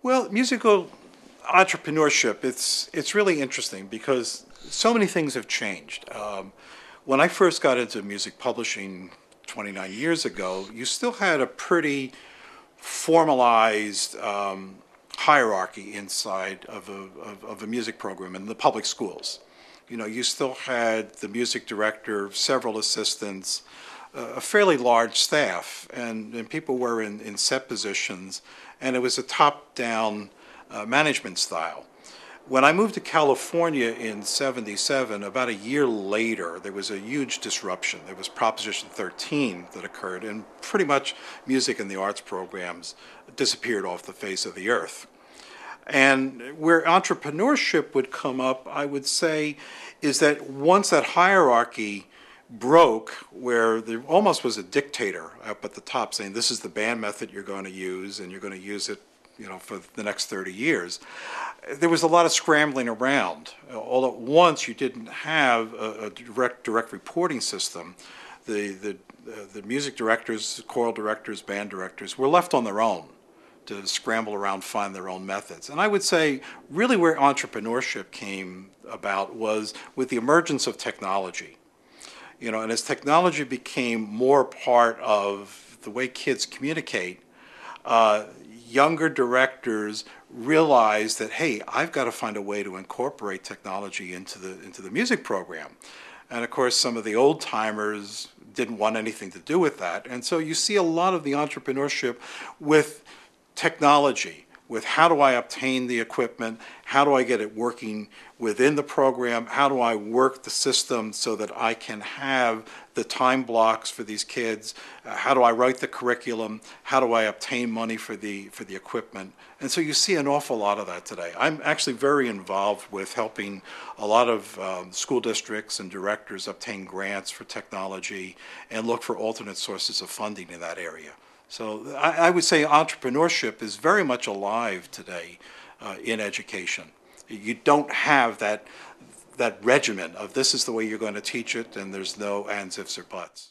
Well, musical entrepreneurship, it's really interesting because so many things have changed. When I first got into music publishing 29 years ago, you still had a pretty formalized hierarchy inside of a music program in the public schools. You know, you still had the music director, several assistants, a fairly large staff, and people were in set positions, and it was a top-down management style. When I moved to California in '77, about a year later, there was a huge disruption. There was Proposition 13 that occurred, and pretty much music and the arts programs disappeared off the face of the earth. And where entrepreneurship would come up, I would say, is that once that hierarchy broke, where there almost was a dictator up at the top saying, this is the band method you're going to use, and you're going to use it, you know, for the next 30 years, there was a lot of scrambling around. All at once, you didn't have a direct reporting system. The music directors, choral directors, band directors were left on their own to scramble around, find their own methods. And I would say really where entrepreneurship came about was with the emergence of technology. You know, and as technology became more part of the way kids communicate, younger directors realized that, hey, I've got to find a way to incorporate technology into the music program. And of course, some of the old timers didn't want anything to do with that. And so you see a lot of the entrepreneurship with technology, with how do I obtain the equipment, how do I get it working within the program, how do I work the system so that I can have the time blocks for these kids, how do I write the curriculum, how do I obtain money for the equipment. And so you see an awful lot of that today. I'm actually very involved with helping a lot of school districts and directors obtain grants for technology and look for alternate sources of funding in that area. So I would say entrepreneurship is very much alive today in education. You don't have that regimen of this is the way you're going to teach it and there's no ands, ifs, or buts.